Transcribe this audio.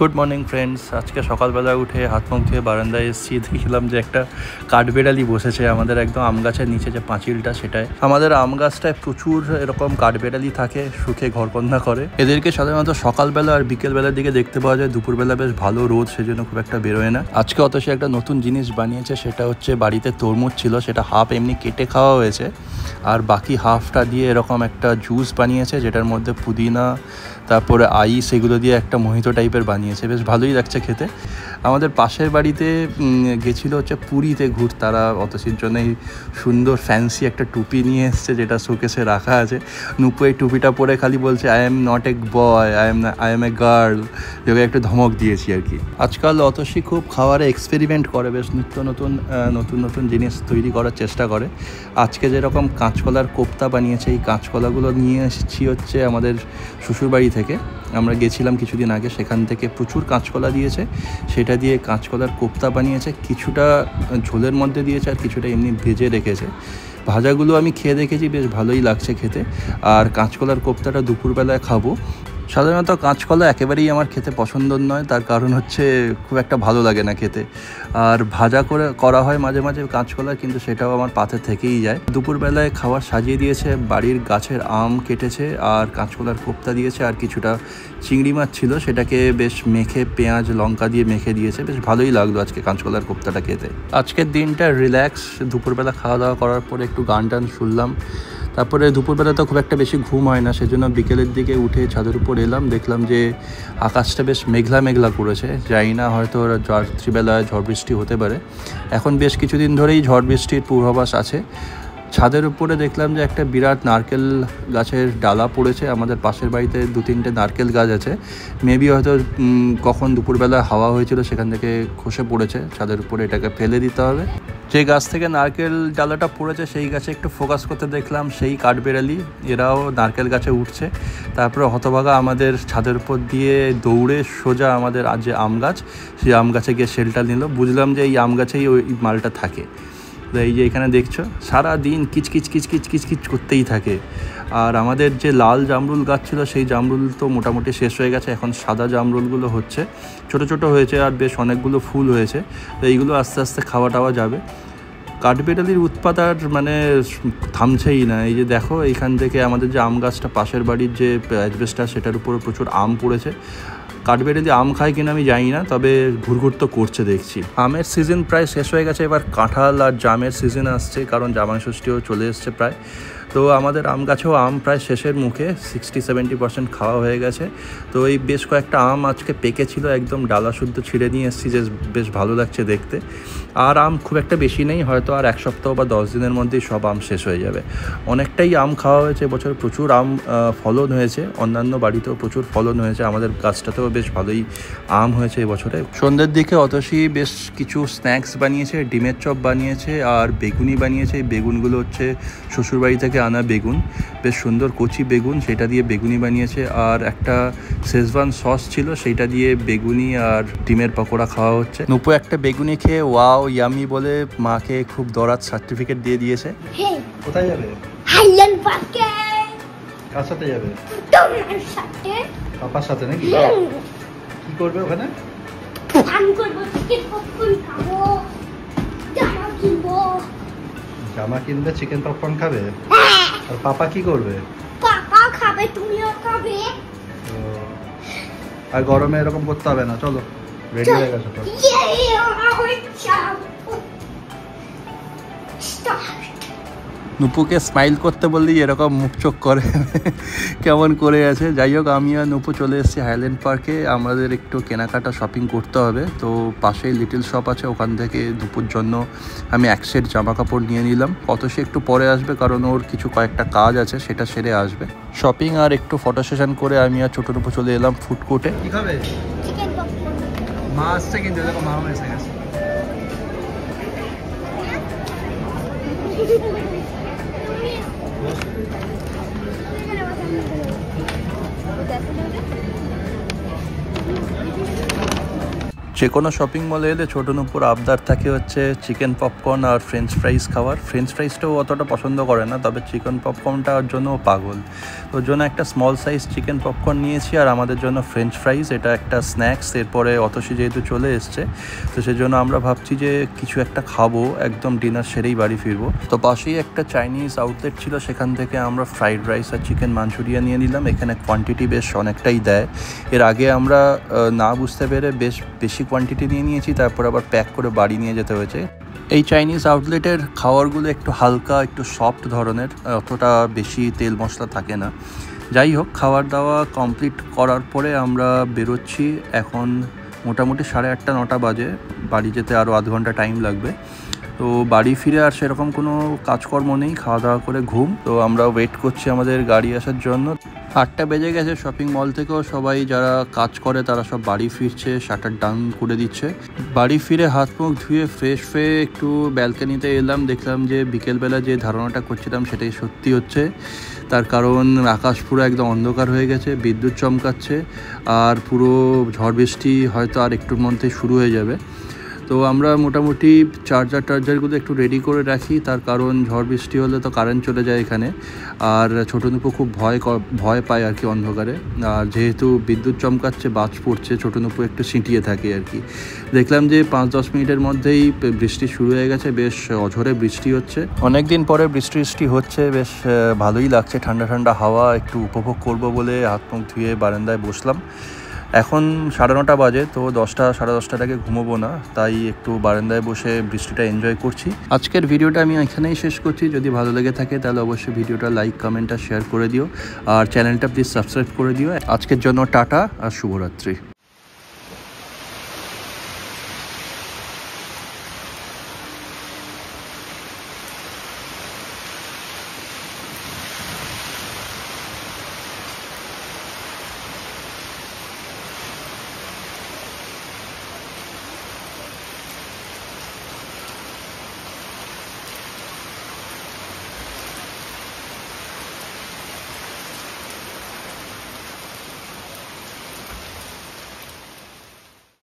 Good morning friends. আজকে সকালবেলা উঠে হাত মুখ ধুয়ে বারান্দায় এসেছি, দেখলাম যে একটা কাঠবেড়ালি বসেছে আমাদের একদম আম গাছের নিচে যে পাঁচিলটা সেটায়। আমাদের আম গাছটায় প্রচুর এরকম কাঠবেড়ালি থাকে, শুকে ঘরকন্না করে। এদেরকে সাধারণত সকালবেলা আর বিকেলবেলার দিকে দেখতে পাওয়া যায়, দুপুরবেলা বেশ ভালো রোদ, সেজন্য খুব একটা বেরোয় না। আজকে অত সে একটা নতুন জিনিস বানিয়েছে, সেটা হচ্ছে বাড়িতে তরমুজ ছিল, সেটা হাফ এমনি কেটে খাওয়া হয়েছে আর বাকি হাফটা দিয়ে এরকম একটা জুস বানিয়েছে, যেটার মধ্যে পুদিনা তারপরে আইস এগুলো দিয়ে একটা মোহিতো টাইপের বানিয়েছে, বেশ ভালোই লাগছে খেতে। আমাদের পাশের বাড়িতে গেছিলো হচ্ছে পুরীতে ঘুরতে, তারা অতসির জন্যই সুন্দর ফ্যান্সি একটা টুপি নিয়ে এসছে, যেটা শোকেসে রাখা আছে। নুপু এই টুপিটা পরে খালি বলছে I am not a boy, I M a girl, যেগুলো একটু ধমক দিয়েছি আর কি। আজকাল অতসি খুব খাবারে এক্সপেরিমেন্ট করে, বেশ নিত্য নতুন জিনিস তৈরি করার চেষ্টা করে। আজকে যেরকম কাঁচকলার কোপ্তা বানিয়েছে, এই কাঁচকলাগুলো নিয়ে এসেছি হচ্ছে আমাদের শ্বশুরবাড়ি থেকে। আমরা গেছিলাম কিছুদিন আগে, সেখান থেকে প্রচুর কাঁচকলা দিয়েছে, সেটা দিয়ে কাঁচকলার কোপ্তা বানিয়েছে, কিছুটা ঝোলের মধ্যে দিয়েছে আর কিছুটা এমনি ভেজে রেখেছে। ভাজাগুলো আমি খেয়ে দেখেছি, বেশ ভালোই লাগছে খেতে। আর কাঁচকলার কোপ্তাটা দুপুরবেলায় খাবো। সাধারণত কাঁচকলা একেবারেই আমার খেতে পছন্দ নয়, তার কারণ হচ্ছে খুব একটা ভালো লাগে না খেতে। আর ভাজা করা হয় মাঝে মাঝে কাঁচকলা, কিন্তু সেটাও আমার পাতে থেকেই যায়। দুপুরবেলায় খাবার সাজিয়ে দিয়েছে, বাড়ির গাছের আম কেটেছে আর কাঁচকলার কোপ্তা দিয়েছে, আর কিছুটা চিংড়ি মাছ ছিল, সেটাকে বেশ মেখে পেঁয়াজ লঙ্কা দিয়ে মেখে দিয়েছে। বেশ ভালোই লাগলো আজকে কাঁচকলার কোপ্তাটা খেতে। আজকের দিনটা রিল্যাক্স, দুপুরবেলা খাওয়া দাওয়া করার পরে একটু গান টান শুনলাম। তারপরে দুপুরবেলা তো খুব একটা বেশি ঘুম হয় না, সেজন্য বিকেলের দিকে উঠে ছাদের উপর এলাম, দেখলাম যে আকাশটা বেশ মেঘলা করেছে। জানি না, হয়তো রাত্রিবেলায় ঝড় বৃষ্টি হতে পারে। এখন বেশ কিছুদিন ধরেই ঝড় বৃষ্টির পূর্বাভাস আছে। ছাদের উপরে দেখলাম যে একটা বিরাট নারকেল গাছের ডালা পড়েছে। আমাদের পাশের বাড়িতে 2-3টে নারকেল গাছ আছে, মেবি হয়তো কখন দুপুরবেলা হাওয়া হয়েছিল সেখান থেকে খসে পড়েছে ছাদের উপরে, এটাকে ফেলে দিতে হবে। যে গাছ থেকে নারকেল ডালাটা পড়েছে সেই গাছে একটু ফোকাস করতে দেখলাম সেই কাঠবেড়ালি, এরাও নারকেল গাছে উঠছে। তারপরে হতভাগা আমাদের ছাদের উপর দিয়ে দৌড়ে সোজা আমাদের যে আম গাছ, সেই আম গাছে গিয়ে শেলটা নিল। বুঝলাম যে এই আম গাছেই ওই মালটা থাকে। এই যে এখানে দেখছো, সারা দিন কিচকিচ করতেই থাকে। আর আমাদের যে লাল জামরুল গাছ ছিল, সেই জামরুল তো মোটামুটি শেষ হয়ে গেছে, এখন সাদা জামরুলগুলো হচ্ছে, ছোট হয়েছে আর বেশ অনেকগুলো ফুল হয়েছে। তো এইগুলো আস্তে আস্তে খাওয়া টাওয়া যাবে। কাঠবেড়ালির উৎপাত আর মানে থামছেই না। এই যে দেখো, এইখান থেকে আমাদের যে আম গাছটা পাশের বাড়ির যে অ্যাজবেস্টার, সেটার উপরে প্রচুর আম পড়েছে। কাঠবেড়ালি আম খায় কিনা আমি জানি না, তবে ঘুরঘুর তো করছে দেখছি। আমের সিজন প্রায় শেষ হয়ে গেছে, এবার কাঁঠাল আর জামের সিজন আসছে, কারণ জামাই ষষ্ঠীও চলে এসছে প্রায়। তো আমাদের আম গাছেও আম প্রায় শেষের মুখে, 60-70% খাওয়া হয়ে গেছে। তো এই বেশ কয়েকটা আম আজকে পেকেছিল, একদম ডালা শুদ্ধ ছিঁড়ে নিয়ে এসেছি, যে বেশ ভালো লাগছে দেখতে। আর আম খুব একটা বেশি নেই, হয়তো আর 1 সপ্তাহ বা 10 দিনের মধ্যেই সব আম শেষ হয়ে যাবে। অনেকটাই আম খাওয়া হয়েছে এবছর, প্রচুর আম ফলন হয়েছে, অন্যান্য বাড়িতেও প্রচুর ফলন হয়েছে, আমাদের গাছটাতেও বেশ ভালোই আম হয়েছে এবছরে। সন্ধ্যের দিকে অতসী বেশ কিছু স্ন্যাক্স বানিয়েছে, ডিমের চপ বানিয়েছে আর বেগুনি বানিয়েছে। এই বেগুনগুলো হচ্ছে শ্বশুরবাড়ি থেকে আনা বেগুন, বেশ সুন্দর কচি বেগুন, সেটা দিয়ে বেগুনি বানিয়েছে। আর একটা শেজওয়ান সস ছিল, সেইটা দিয়ে বেগুনি আর ডিমের পকোড়া খাওয়া হচ্ছে। নুপু একটা বেগুনি খেয়ে ওয়াও ইয়ামি বলে মাকে খুব দরাত সার্টিফিকেট দিয়ে দিয়েছে। কোথায় যাবে? হাইল্যান্ড পার্কে। কার সাথে যাবে? তোমার সাথে। পাপার সাথে নাকি? কি করবে ওখানে? ফান করব, চিকেন পপকর্ন খাবো, জামা কিনবো। জামা কিনবে, চিকেন পপকর্ন খাবে? আর পাপা কি করবে? পাপা খাবে, তুমিও খাবে। আর গরমে এরকম করতে হবে না, চলো রেডি হয়ে গেছো তো? নুপুকে স্মাইল করতে বললেই এরকম মুখ চোখ করে, কেমন করে আছে। যাই হোক, আমি আর নুপু চলে এসেছি হাইল্যান্ড পার্কে। আমাদের একটু কেনাকাটা শপিং করতে হবে, তো পাশেই লিটল শপ আছে, ওখান থেকে নুপুর জন্য আমি 1 সেট জামা কাপড় নিয়ে নিলাম। অতসী একটু পরে আসবে, কারণ ওর কয়েকটা কাজ আছে, সেটা সেরে আসবে। শপিং আর একটু ফটো সেশন করে আমি আর ছোট নুপু চলে এলাম ফুড কোর্টে। কি খাবে? Chicken popcorn. মা আসছে কিন্তু, দেখো মা এসে গেছে। যে কোনো শপিং মলে এলে ছোটো নুপুর আবদার থাকে হচ্ছে চিকেন পপকর্ন আর ফ্রেঞ্চ ফ্রাইজ খাওয়ার। ফ্রেঞ্চ ফ্রাইজটাও অতটা পছন্দ করে না, তবে চিকেন পপকর্নটার জন্য পাগল। ওর জন্য একটা স্মল সাইজ চিকেন পপকর্ন নিয়েছি আর আমাদের জন্য ফ্রেঞ্চ ফ্রাইজ, এটা একটা স্ন্যাক্স। এরপরে অতসী যেহেতু চলে এসছে, তো সেজন্য আমরা ভাবছি যে কিছু একটা খাবো, একদম ডিনার সেরেই বাড়ি ফিরবো। তো পাশেই একটা চাইনিজ আউটলেট ছিল, সেখান থেকে আমরা ফ্রাইড রাইস আর চিকেন মাঞ্চুরিয়ান নিয়ে নিলাম। এখানে কোয়ান্টিটি বেশ অনেকটাই দেয়। এর আগে আমরা না বুঝতে পেরে বেশ বেশি কোয়ান্টিটি নিয়ে নিয়েছি, তারপর আবার প্যাক করে বাড়ি নিয়ে যেতে হয়েছে। এই চাইনিজ আউটলেটের খাবারগুলো একটু হালকা, একটু সফট ধরনের, অতটা বেশি তেল মশলা থাকে না। যাই হোক, খাবার দাওয়া কমপ্লিট করার পরে আমরা বেরোচ্ছি। এখন মোটামুটি 8:30 9টা বাজে, বাড়ি যেতে আরও আধ ঘন্টা টাইম লাগবে। তো বাড়ি ফিরে আর সেরকম কোনো কাজকর্ম নেই, খাওয়া দাওয়া করে ঘুম। তো আমরা ওয়েট করছি আমাদের গাড়ি আসার জন্য। 8টা বেজে গেছে। শপিং মল থেকেও সবাই যারা কাজ করে তারা সব বাড়ি ফিরছে, শাটার ডাউন করে দিচ্ছে। বাড়ি ফিরে হাত মুখ ধুয়ে ফ্রেশ হয়ে একটু ব্যালকনিতে এলাম, দেখলাম যে বিকেলবেলা যে ধারণাটা করছিলাম সেটাই সত্যি হচ্ছে। তার কারণ আকাশ পুরো একদম অন্ধকার হয়ে গেছে, বিদ্যুৎ চমকাচ্ছে, আর পুরো ঝড় বৃষ্টি হয়তো আর একটুর মধ্যে শুরু হয়ে যাবে। তো আমরা মোটামুটি চার্জারগুলো একটু রেডি করে রাখি, তার কারণ ঝড় বৃষ্টি হলে তো কারেন্ট চলে যায় এখানে। আর ছোটো নুপু খুব ভয় পায় আর কি অন্ধকারে। আর যেহেতু বিদ্যুৎ চমকাচ্ছে, বাজ পড়ছে, ছোটো নুপু একটু সিঁটিয়ে থাকে আর কি। দেখলাম যে 5-10 মিনিটের মধ্যেই বৃষ্টি শুরু হয়ে গেছে, বেশ অঝোরে বৃষ্টি হচ্ছে। অনেক দিন পরে বৃষ্টি হচ্ছে, বেশ ভালোই লাগছে। ঠান্ডা ঠান্ডা হাওয়া একটু উপভোগ করব বলে হাত মুখ ধুয়ে বারান্দায় বসলাম। এখন 9:30 বাজে, তো 10টা 10:30টার আগে ঘুমোবো না, তাই একটু বারান্দায় বসে বৃষ্টিটা এনজয় করছি। আজকের ভিডিওটা আমি এখানেই শেষ করছি। যদি ভালো লেগে থাকে তাহলে অবশ্যই ভিডিওটা লাইক, কমেন্ট আর শেয়ার করে দিও, আর চ্যানেলটা প্লিজ সাবস্ক্রাইব করে দিও। আজকের জন্য টাটা আর শুভরাত্রি।